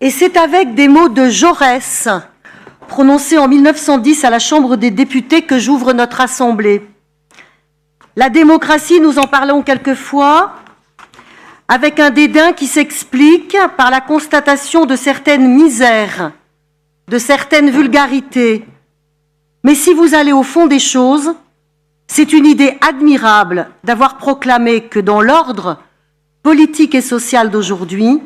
Et c'est avec des mots de Jaurès, prononcés en 1910 à la Chambre des députés, que j'ouvre notre Assemblée. La démocratie, nous en parlons quelquefois, avec un dédain qui s'explique par la constatation de certaines misères, de certaines vulgarités. Mais si vous allez au fond des choses, c'est une idée admirable d'avoir proclamé que dans l'ordre politique et social d'aujourd'hui,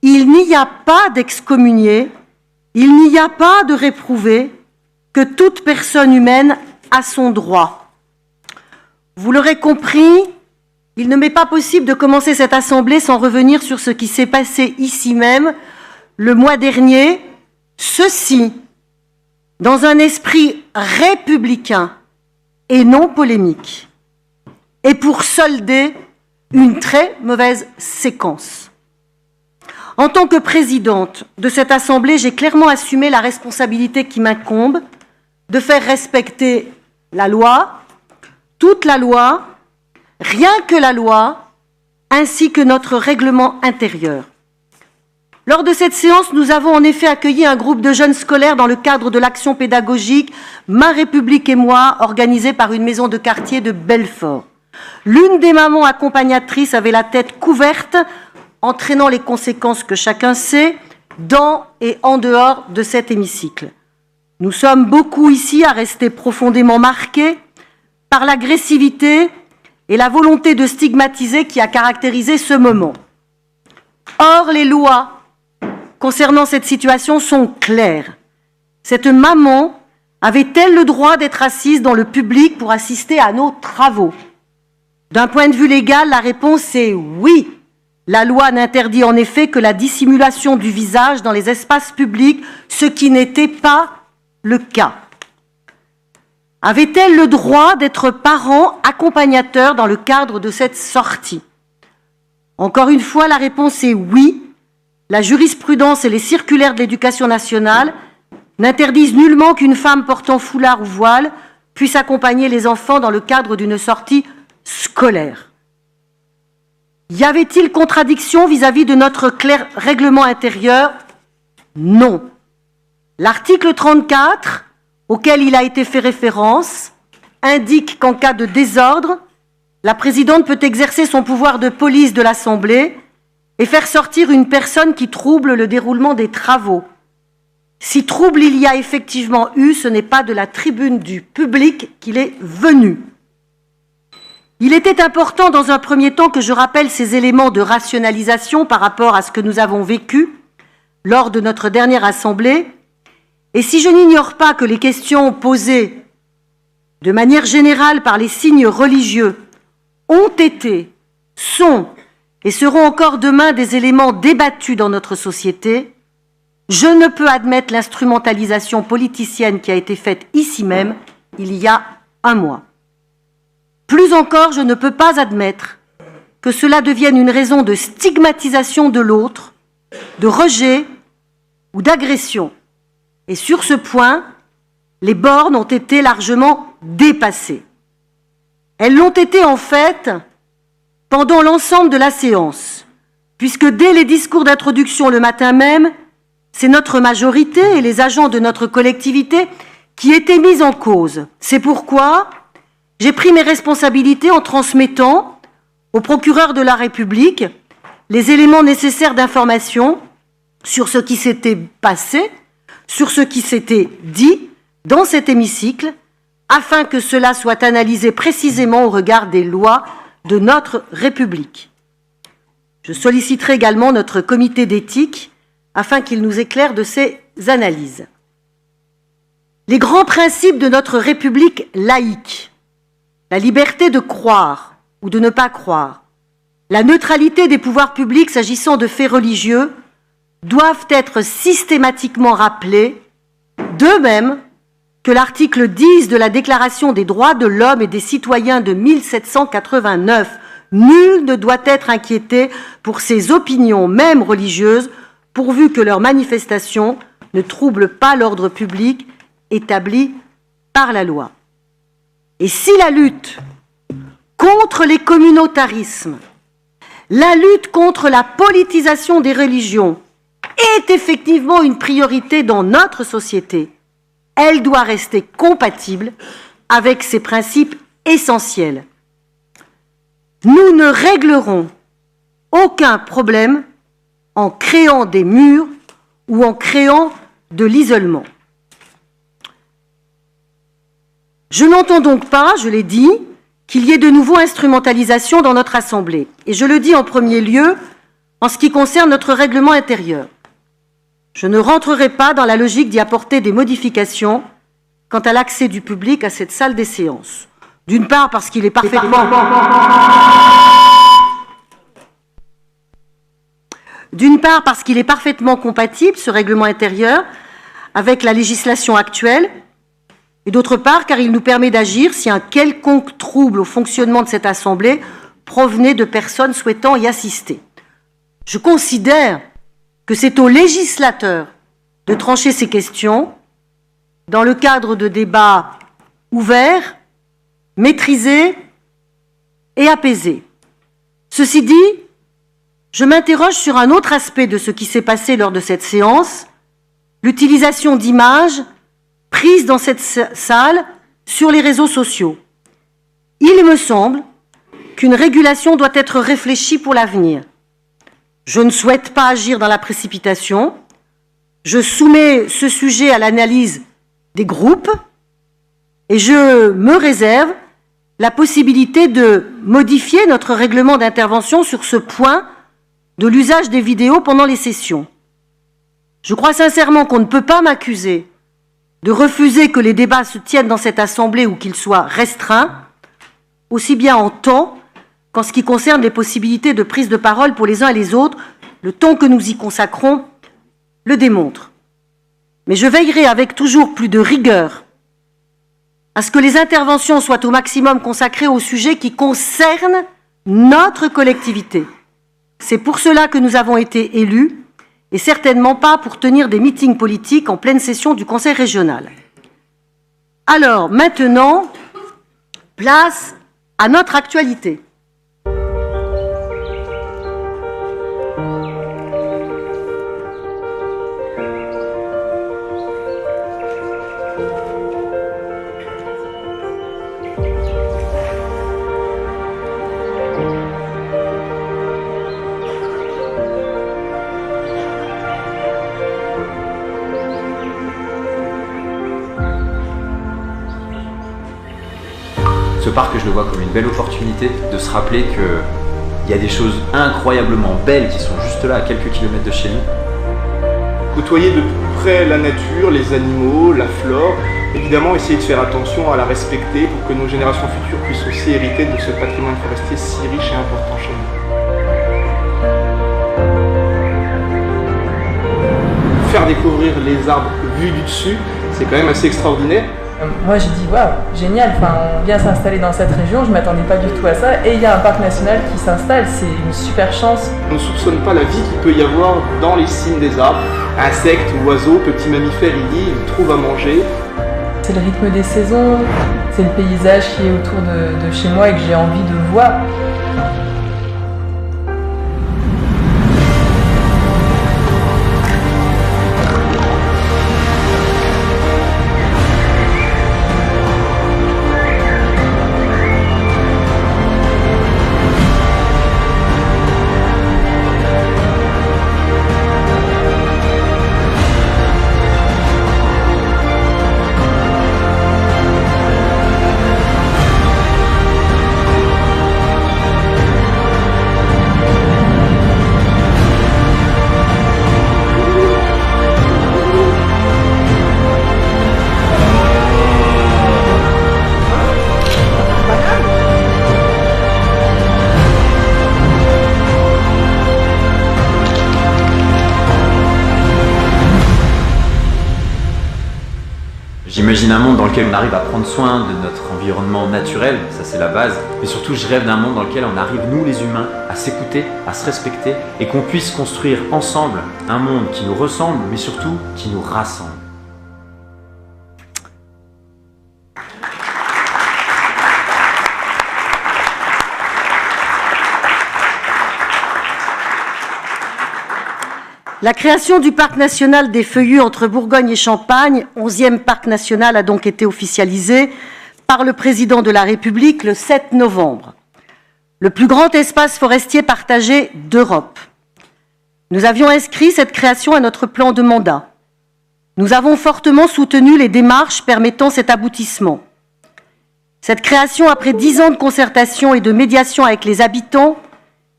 il n'y a pas d'excommunié, il n'y a pas de réprouvé, que toute personne humaine a son droit. Vous l'aurez compris, il ne m'est pas possible de commencer cette assemblée sans revenir sur ce qui s'est passé ici même le mois dernier, ceci dans un esprit républicain et non polémique, et pour solder une très mauvaise séquence. En tant que présidente de cette assemblée, j'ai clairement assumé la responsabilité qui m'incombe de faire respecter la loi, toute la loi, rien que la loi, ainsi que notre règlement intérieur. Lors de cette séance, nous avons en effet accueilli un groupe de jeunes scolaires dans le cadre de l'action pédagogique « Ma République et moi » organisée par une maison de quartier de Belfort. L'une des mamans accompagnatrices avait la tête couverte, entraînant les conséquences que chacun sait, dans et en dehors de cet hémicycle. Nous sommes beaucoup ici à rester profondément marqués par l'agressivité et la volonté de stigmatiser qui a caractérisé ce moment. Or, les lois concernant cette situation sont claires. Cette maman avait-elle le droit d'être assise dans le public pour assister à nos travaux? D'un point de vue légal, la réponse est oui. La loi n'interdit en effet que la dissimulation du visage dans les espaces publics, ce qui n'était pas le cas. Avait-elle le droit d'être parent accompagnateur dans le cadre de cette sortie? Encore une fois, la réponse est oui. La jurisprudence et les circulaires de l'Éducation nationale n'interdisent nullement qu'une femme portant foulard ou voile puisse accompagner les enfants dans le cadre d'une sortie scolaire. Y avait-il contradiction vis-à-vis de notre clair règlement intérieur? Non. L'article 34, auquel il a été fait référence, indique qu'en cas de désordre, la présidente peut exercer son pouvoir de police de l'Assemblée et faire sortir une personne qui trouble le déroulement des travaux. Si trouble il y a effectivement eu, ce n'est pas de la tribune du public qu'il est venu. Il était important dans un premier temps que je rappelle ces éléments de rationalisation par rapport à ce que nous avons vécu lors de notre dernière assemblée. Et si je n'ignore pas que les questions posées de manière générale par les signes religieux ont été, sont et seront encore demain des éléments débattus dans notre société, je ne peux admettre l'instrumentalisation politicienne qui a été faite ici même il y a un mois. Plus encore, je ne peux pas admettre que cela devienne une raison de stigmatisation de l'autre, de rejet ou d'agression. Et sur ce point, les bornes ont été largement dépassées. Elles l'ont été en fait pendant l'ensemble de la séance, puisque dès les discours d'introduction le matin même, c'est notre majorité et les agents de notre collectivité qui étaient mis en cause. C'est pourquoi j'ai pris mes responsabilités en transmettant au procureur de la République les éléments nécessaires d'information sur ce qui s'était passé, sur ce qui s'était dit dans cet hémicycle, afin que cela soit analysé précisément au regard des lois de notre République. Je solliciterai également notre comité d'éthique afin qu'il nous éclaire de ces analyses. Les grands principes de notre République laïque, la liberté de croire ou de ne pas croire, la neutralité des pouvoirs publics s'agissant de faits religieux, doivent être systématiquement rappelés, de même que l'article 10 de la Déclaration des droits de l'homme et des citoyens de 1789. Nul ne doit être inquiété pour ses opinions, même religieuses, pourvu que leurs manifestations ne troublent pas l'ordre public établi par la loi. Et si la lutte contre les communautarismes, la lutte contre la politisation des religions est effectivement une priorité dans notre société, elle doit rester compatible avec ces principes essentiels. Nous ne réglerons aucun problème en créant des murs ou en créant de l'isolement. Je n'entends donc pas, je l'ai dit, qu'il y ait de nouveau instrumentalisation dans notre Assemblée. Et je le dis en premier lieu en ce qui concerne notre règlement intérieur. Je ne rentrerai pas dans la logique d'y apporter des modifications quant à l'accès du public à cette salle des séances. D'une part parce qu'il est parfaitement... D'une part parce qu'il est parfaitement compatible, ce règlement intérieur, avec la législation actuelle, et d'autre part car il nous permet d'agir si un quelconque trouble au fonctionnement de cette Assemblée provenait de personnes souhaitant y assister. Je considère que c'est au législateur de trancher ces questions dans le cadre de débats ouverts, maîtrisés et apaisés. Ceci dit, je m'interroge sur un autre aspect de ce qui s'est passé lors de cette séance, l'utilisation d'images prises dans cette salle sur les réseaux sociaux. Il me semble qu'une régulation doit être réfléchie pour l'avenir. Je ne souhaite pas agir dans la précipitation. Je soumets ce sujet à l'analyse des groupes et je me réserve la possibilité de modifier notre règlement d'intervention sur ce point de l'usage des vidéos pendant les sessions. Je crois sincèrement qu'on ne peut pas m'accuser de refuser que les débats se tiennent dans cette Assemblée ou qu'ils soient restreints, aussi bien en temps qu'en ce qui concerne les possibilités de prise de parole pour les uns et les autres. Le temps que nous y consacrons le démontre. Mais je veillerai avec toujours plus de rigueur à ce que les interventions soient au maximum consacrées aux sujets qui concernent notre collectivité. C'est pour cela que nous avons été élus et certainement pas pour tenir des meetings politiques en pleine session du Conseil régional. Alors, maintenant, place à notre actualité. Ce parc, je le vois comme une belle opportunité de se rappeler qu'il y a des choses incroyablement belles qui sont juste là, à quelques kilomètres de chez nous. Côtoyer de près la nature, les animaux, la flore, évidemment essayer de faire attention à la respecter pour que nos générations futures puissent aussi hériter de ce patrimoine forestier si riche et important chez nous. Faire découvrir les arbres vus du dessus, c'est quand même assez extraordinaire. Moi j'ai dit waouh, génial, on vient s'installer dans cette région, je ne m'attendais pas du tout à ça, et il y a un parc national qui s'installe, c'est une super chance. On ne soupçonne pas la vie qu'il peut y avoir dans les cimes des arbres, insectes, oiseaux, petits mammifères, ils trouvent à manger. C'est le rythme des saisons, c'est le paysage qui est autour de chez moi et que j'ai envie de voir. J'imagine un monde dans lequel on arrive à prendre soin de notre environnement naturel, ça c'est la base, mais surtout je rêve d'un monde dans lequel on arrive, nous les humains, à s'écouter, à se respecter et qu'on puisse construire ensemble un monde qui nous ressemble, mais surtout qui nous rassemble. La création du parc national des Feuillus entre Bourgogne et Champagne, 11e parc national, a donc été officialisée par le président de la République le 7 novembre. Le plus grand espace forestier partagé d'Europe. Nous avions inscrit cette création à notre plan de mandat. Nous avons fortement soutenu les démarches permettant cet aboutissement. Cette création, après 10 ans de concertation et de médiation avec les habitants,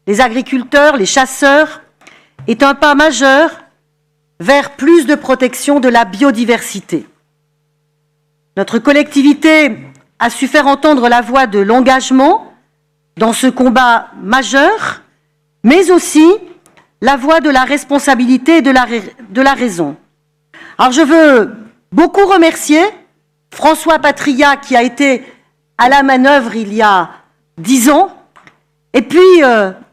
les agriculteurs, les chasseurs, est un pas majeur vers plus de protection de la biodiversité. Notre collectivité a su faire entendre la voix de l'engagement dans ce combat majeur, mais aussi la voix de la responsabilité et de la raison. Alors je veux beaucoup remercier François Patria qui a été à la manœuvre il y a 10 ans, et puis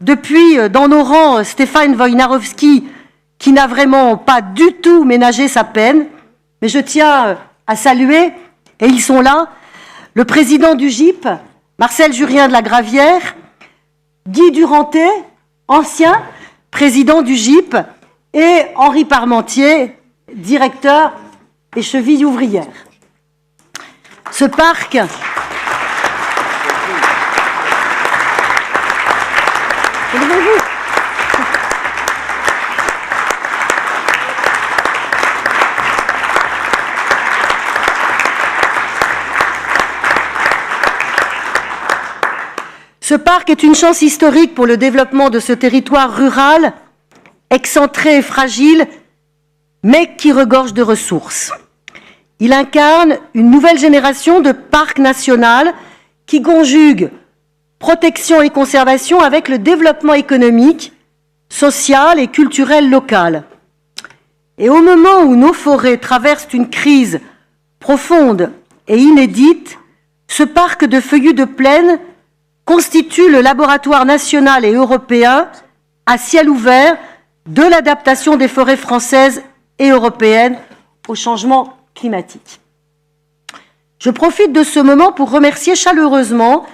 depuis dans nos rangs Stéphane Wojnarowski qui n'a vraiment pas du tout ménagé sa peine, mais je tiens à saluer, et ils sont là, le président du GIP, Marcel Jurien de la Gravière, Guy Duranté, ancien président du GIP, et Henri Parmentier, directeur et cheville ouvrière. Ce parc Ce parc est une chance historique pour le développement de ce territoire rural, excentré et fragile, mais qui regorge de ressources. Il incarne une nouvelle génération de parcs nationaux qui conjugue protection et conservation avec le développement économique, social et culturel local. Et au moment où nos forêts traversent une crise profonde et inédite, ce parc de feuillus de plaine constitue le laboratoire national et européen à ciel ouvert de l'adaptation des forêts françaises et européennes au changement climatique. Je profite de ce moment pour remercier chaleureusement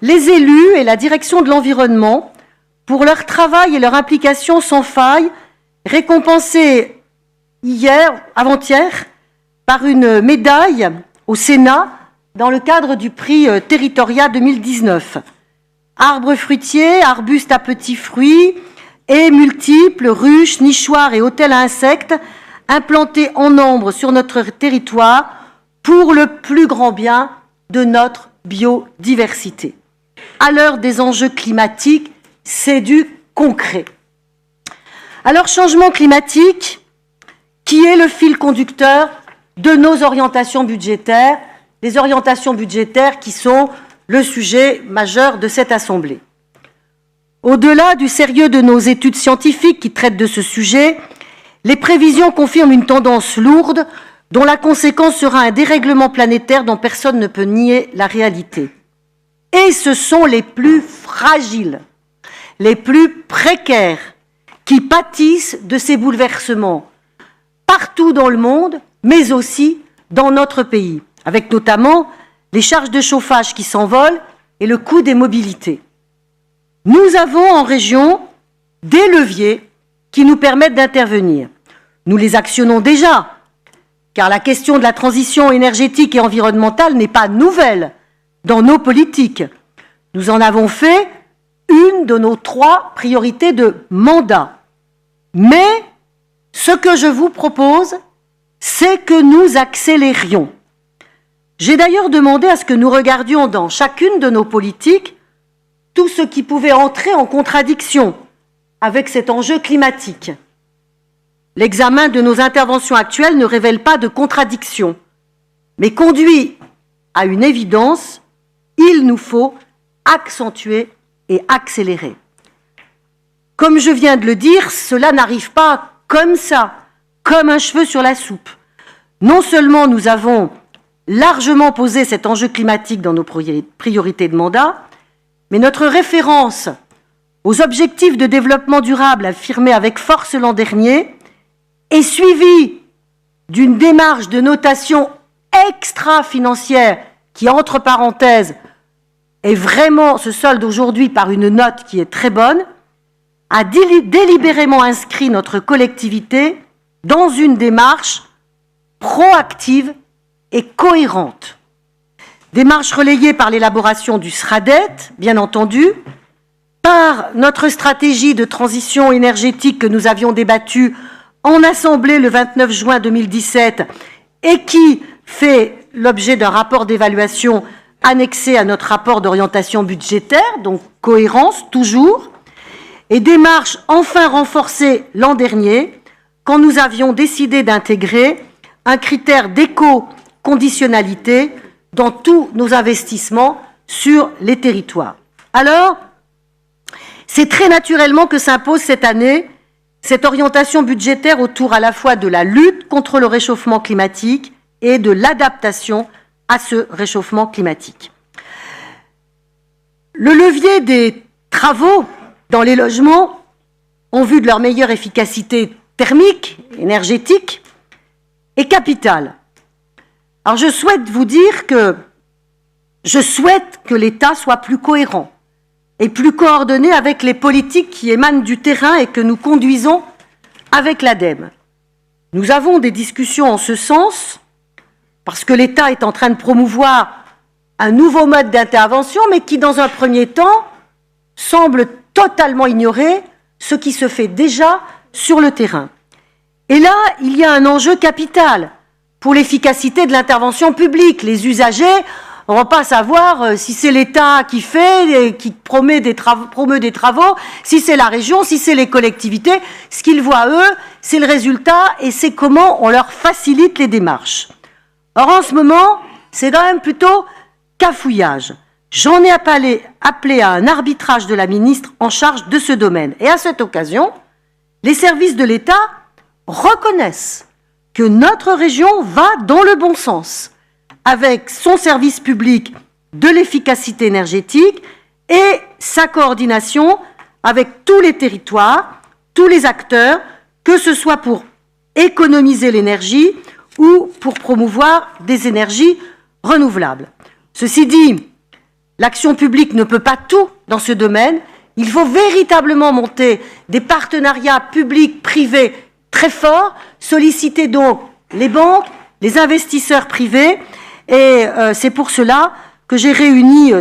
les élus et la direction de l'environnement pour leur travail et leur implication sans faille, récompensés avant-hier, par une médaille au Sénat dans le cadre du prix Territoria 2019. Arbres fruitiers, arbustes à petits fruits, haies multiples, ruches, nichoirs et hôtels à insectes implantés en nombre sur notre territoire pour le plus grand bien de notre biodiversité. À l'heure des enjeux climatiques, c'est du concret. Alors, changement climatique, qui est le fil conducteur de nos orientations budgétaires, les orientations budgétaires qui sont le sujet majeur de cette Assemblée. Au-delà du sérieux de nos études scientifiques qui traitent de ce sujet, les prévisions confirment une tendance lourde dont la conséquence sera un dérèglement planétaire dont personne ne peut nier la réalité. Et ce sont les plus fragiles, les plus précaires, qui pâtissent de ces bouleversements, partout dans le monde, mais aussi dans notre pays, avec notamment les charges de chauffage qui s'envolent et le coût des mobilités. Nous avons en région des leviers qui nous permettent d'intervenir. Nous les actionnons déjà, car la question de la transition énergétique et environnementale n'est pas nouvelle dans nos politiques. Nous en avons fait une de nos 3 priorités de mandat. Mais ce que je vous propose, c'est que nous accélérions. J'ai d'ailleurs demandé à ce que nous regardions dans chacune de nos politiques tout ce qui pouvait entrer en contradiction avec cet enjeu climatique. L'examen de nos interventions actuelles ne révèle pas de contradiction, mais conduit à une évidence, il nous faut accentuer et accélérer. Comme je viens de le dire, cela n'arrive pas comme ça, comme un cheveu sur la soupe. Non seulement nous avons largement posé cet enjeu climatique dans nos priorités de mandat, mais notre référence aux objectifs de développement durable affirmés avec force l'an dernier est suivie d'une démarche de notation extra-financière qui, entre parenthèses, est vraiment, se solde aujourd'hui par une note qui est très bonne, a délibérément inscrit notre collectivité dans une démarche proactive et cohérente. Démarche relayée par l'élaboration du SRADET, bien entendu, par notre stratégie de transition énergétique que nous avions débattue en Assemblée le 29 juin 2017 et qui fait l'objet d'un rapport d'évaluation annexé à notre rapport d'orientation budgétaire, donc cohérence toujours, et démarche enfin renforcée l'an dernier quand nous avions décidé d'intégrer un critère d'éco-conditionnalité dans tous nos investissements sur les territoires. Alors, c'est très naturellement que s'impose cette année cette orientation budgétaire autour à la fois de la lutte contre le réchauffement climatique et de l'adaptation à ce réchauffement climatique. Le levier des travaux dans les logements, en vue de leur meilleure efficacité thermique, énergétique, est capital. Alors je souhaite vous dire que je souhaite que l'État soit plus cohérent et plus coordonné avec les politiques qui émanent du terrain et que nous conduisons avec l'ADEME. Nous avons des discussions en ce sens parce que l'État est en train de promouvoir un nouveau mode d'intervention, mais qui, dans un premier temps, semble totalement ignorer ce qui se fait déjà sur le terrain. Et là, il y a un enjeu capital pour l'efficacité de l'intervention publique. Les usagers, on ne va pas savoir si c'est l'État qui fait, qui promeut des travaux, si c'est la région, si c'est les collectivités. Ce qu'ils voient, eux, c'est le résultat et c'est comment on leur facilite les démarches. Or, en ce moment, c'est quand même plutôt cafouillage. J'en ai appelé à un arbitrage de la ministre en charge de ce domaine. Et à cette occasion, les services de l'État reconnaissent que notre région va dans le bon sens, avec son service public de l'efficacité énergétique et sa coordination avec tous les territoires, tous les acteurs, que ce soit pour économiser l'énergie ou pour promouvoir des énergies renouvelables. Ceci dit, l'action publique ne peut pas tout dans ce domaine. Il faut véritablement monter des partenariats publics-privés très forts, solliciter donc les banques, les investisseurs privés, et c'est pour cela que j'ai réuni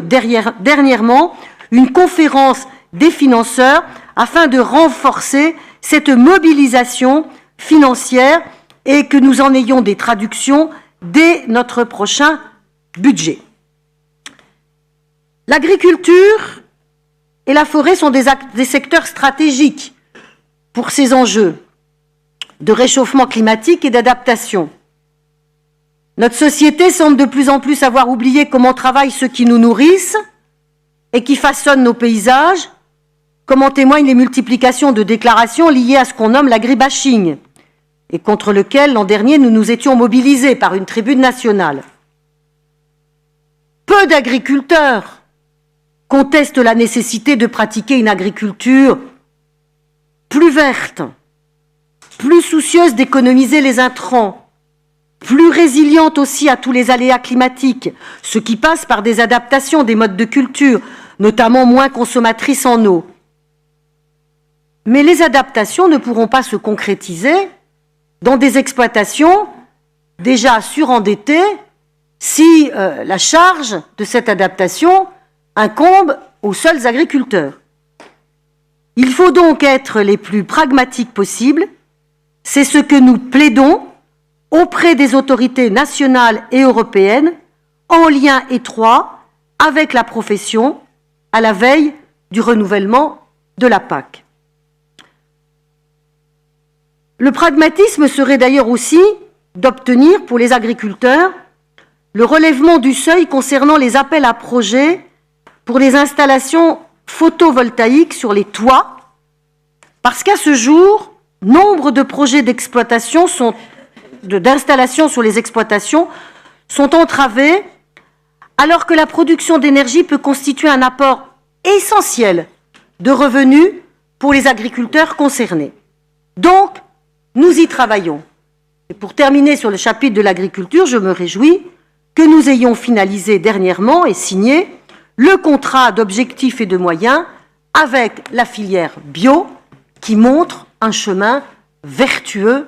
dernièrement une conférence des financeurs afin de renforcer cette mobilisation financière et que nous en ayons des traductions dès notre prochain budget. L'agriculture et la forêt sont des secteurs stratégiques pour ces enjeux de réchauffement climatique et d'adaptation. Notre société semble de plus en plus avoir oublié comment travaillent ceux qui nous nourrissent et qui façonnent nos paysages, comme en témoignent les multiplications de déclarations liées à ce qu'on nomme l'agribashing, et contre lequel, l'an dernier, nous nous étions mobilisés par une tribune nationale. Peu d'agriculteurs contestent la nécessité de pratiquer une agriculture plus verte, plus soucieuse d'économiser les intrants, plus résiliente aussi à tous les aléas climatiques, ce qui passe par des adaptations des modes de culture, notamment moins consommatrices en eau. Mais les adaptations ne pourront pas se concrétiser dans des exploitations déjà surendettées si la charge de cette adaptation incombe aux seuls agriculteurs. Il faut donc être les plus pragmatiques possibles. C'est ce que nous plaidons auprès des autorités nationales et européennes, en lien étroit avec la profession, à la veille du renouvellement de la PAC. Le pragmatisme serait d'ailleurs aussi d'obtenir pour les agriculteurs le relèvement du seuil concernant les appels à projets pour les installations photovoltaïques sur les toits, parce qu'à ce jour, nombre de projets d'exploitation d'installations sur les exploitations sont entravés, alors que la production d'énergie peut constituer un apport essentiel de revenus pour les agriculteurs concernés. Donc, nous y travaillons. Et pour terminer sur le chapitre de l'agriculture, je me réjouis que nous ayons finalisé dernièrement et signé le contrat d'objectifs et de moyens avec la filière bio qui montre un chemin vertueux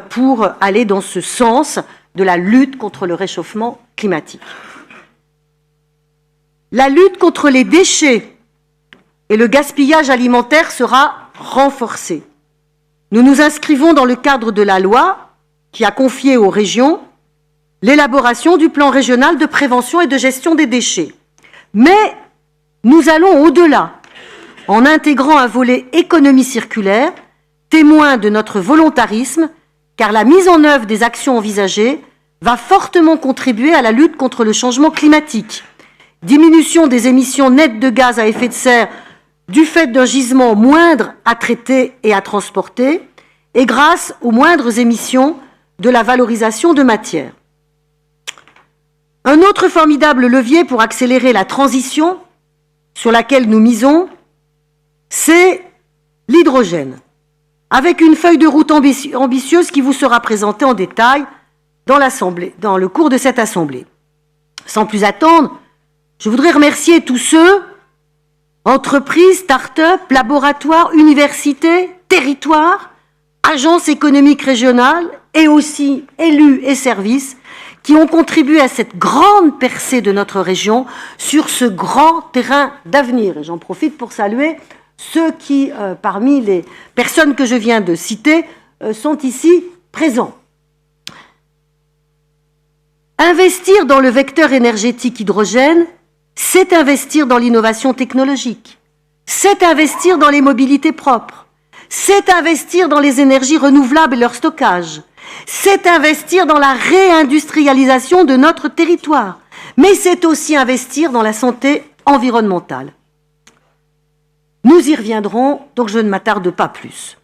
pour aller dans ce sens de la lutte contre le réchauffement climatique. La lutte contre les déchets et le gaspillage alimentaire sera renforcée. Nous nous inscrivons dans le cadre de la loi qui a confié aux régions l'élaboration du plan régional de prévention et de gestion des déchets. Mais nous allons au-delà, en intégrant un volet économie circulaire, témoin de notre volontarisme, car la mise en œuvre des actions envisagées va fortement contribuer à la lutte contre le changement climatique. Diminution des émissions nettes de gaz à effet de serre du fait d'un gisement moindre à traiter et à transporter, et grâce aux moindres émissions de la valorisation de matières. Un autre formidable levier pour accélérer la transition sur laquelle nous misons, c'est l'hydrogène, avec une feuille de route ambitieuse qui vous sera présentée en détail dans le cours de cette assemblée. Sans plus attendre, je voudrais remercier tous ceux, entreprises, start-up, laboratoires, universités, territoires, agences économiques régionales et aussi élus et services qui ont contribué à cette grande percée de notre région sur ce grand terrain d'avenir. Et j'en profite pour saluer ceux qui, parmi les personnes que je viens de citer, sont ici présents. Investir dans le vecteur énergétique hydrogène, c'est investir dans l'innovation technologique, c'est investir dans les mobilités propres, c'est investir dans les énergies renouvelables et leur stockage, c'est investir dans la réindustrialisation de notre territoire, mais c'est aussi investir dans la santé environnementale. Nous y reviendrons, donc je ne m'attarde pas plus.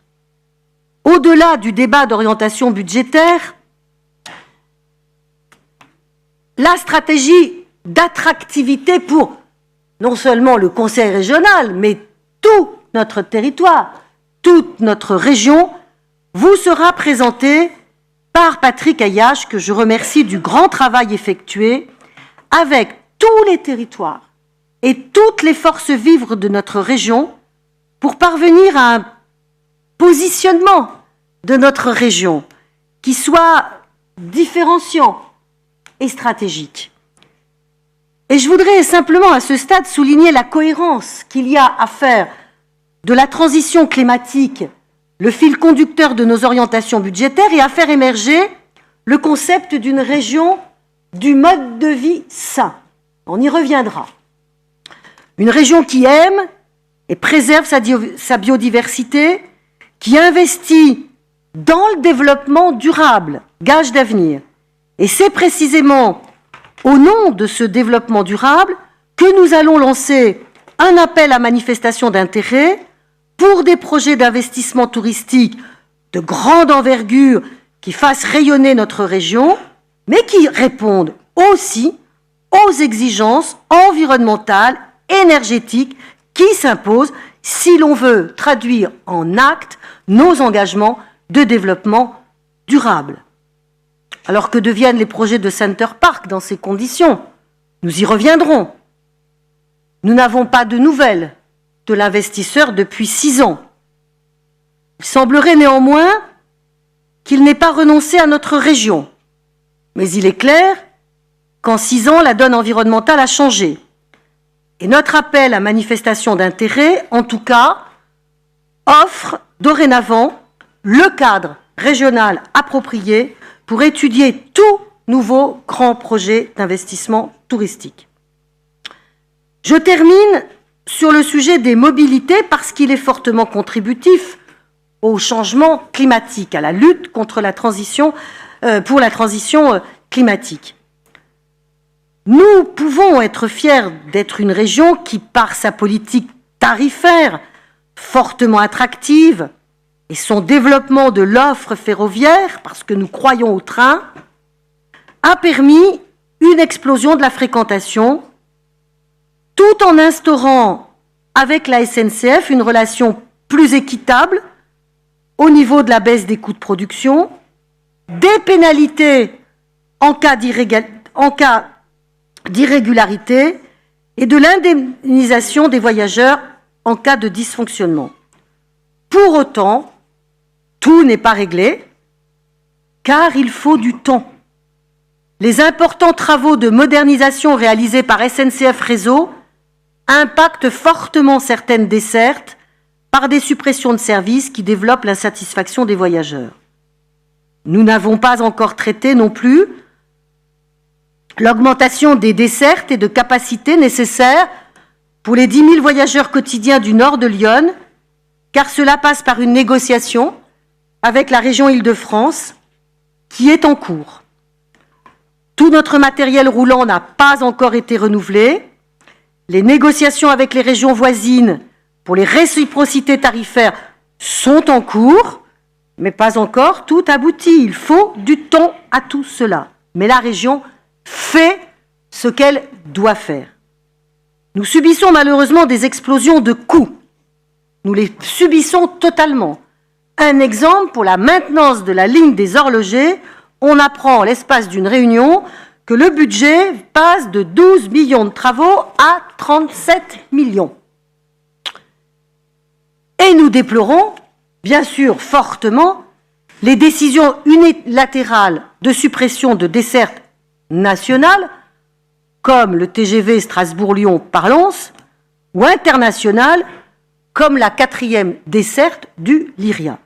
Au-delà du débat d'orientation budgétaire, la stratégie d'attractivité pour non seulement le Conseil régional, mais tout notre territoire, toute notre région, vous sera présentée par Patrick Ayache, que je remercie du grand travail effectué avec tous les territoires et toutes les forces vives de notre région pour parvenir à un positionnement de notre région qui soit différenciant et stratégique. Et je voudrais simplement à ce stade souligner la cohérence qu'il y a à faire de la transition climatique le fil conducteur de nos orientations budgétaires et à faire émerger le concept d'une région du mode de vie sain. On y reviendra. Une région qui aime et préserve sa biodiversité, qui investit dans le développement durable, gage d'avenir. Et c'est précisément au nom de ce développement durable que nous allons lancer un appel à manifestation d'intérêt pour des projets d'investissement touristique de grande envergure qui fassent rayonner notre région, mais qui répondent aussi aux exigences environnementales, énergétiques qui s'imposent si l'on veut traduire en actes nos engagements de développement durable. Alors que deviennent les projets de Center Parc dans ces conditions? Nous y reviendrons. Nous n'avons pas de nouvelles de l'investisseur depuis 6 ans. Il semblerait néanmoins qu'il n'ait pas renoncé à notre région. Mais il est clair qu'en 6 ans, la donne environnementale a changé. Et notre appel à manifestation d'intérêt, en tout cas, offre dorénavant le cadre régional approprié pour étudier tout nouveau grand projet d'investissement touristique. Je termine sur le sujet des mobilités parce qu'il est fortement contributif au changement climatique, à la lutte contre la transition, pour la transition climatique. Nous pouvons être fiers d'être une région qui, par sa politique tarifaire fortement attractive et son développement de l'offre ferroviaire, parce que nous croyons au train, a permis une explosion de la fréquentation, tout en instaurant avec la SNCF une relation plus équitable au niveau de la baisse des coûts de production, des pénalités en cas d'irrégularité et de l'indemnisation des voyageurs en cas de dysfonctionnement. pour autant, tout n'est pas réglé, car il faut du temps. Les importants travaux de modernisation réalisés par SNCF Réseau impactent fortement certaines dessertes par des suppressions de services qui développent l'insatisfaction des voyageurs. Nous n'avons pas encore traité non plus l'augmentation des dessertes et de capacités nécessaires pour les 10 000 voyageurs quotidiens du nord de Lyon, car cela passe par une négociation avec la région Île-de-France qui est en cours. Tout notre matériel roulant n'a pas encore été renouvelé. Les négociations avec les régions voisines pour les réciprocités tarifaires sont en cours, mais pas encore tout abouti. Il faut du temps à tout cela. Mais la région fait ce qu'elle doit faire. Nous subissons malheureusement des explosions de coûts. Nous les subissons totalement. Un exemple, pour la maintenance de la ligne des horlogers, on apprend, en l'espace d'une réunion, que le budget passe de 12 millions de travaux à 37 millions. Et nous déplorons, bien sûr, fortement, les décisions unilatérales de suppression de dessertes nationales, comme le TGV Strasbourg-Lyon-Parlens, ou internationales, comme la 4e desserte du Lyria.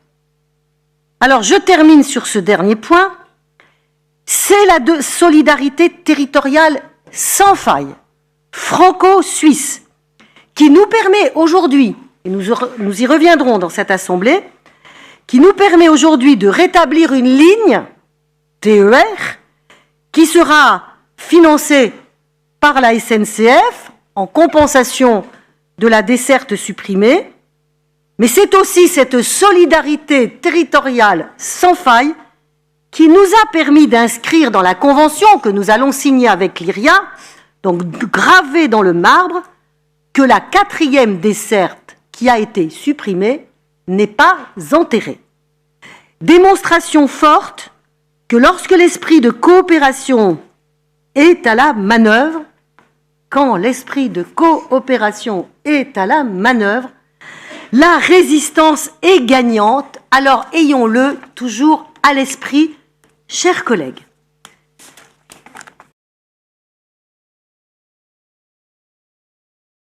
Alors, je termine sur ce dernier point. C'est la solidarité territoriale sans faille, franco-suisse, qui nous permet aujourd'hui, et nous y reviendrons dans cette assemblée, qui nous permet aujourd'hui de rétablir une ligne TER qui sera financée par la SNCF en compensation de la desserte supprimée, mais c'est aussi cette solidarité territoriale sans faille qui nous a permis d'inscrire dans la convention que nous allons signer avec Lyria, donc gravé dans le marbre, que la 4e desserte qui a été supprimée n'est pas enterrée. Démonstration forte que lorsque l'esprit de coopération est à la manœuvre, quand l'esprit de coopération est à la manœuvre, la résistance est gagnante, alors ayons-le toujours à l'esprit, chers collègues.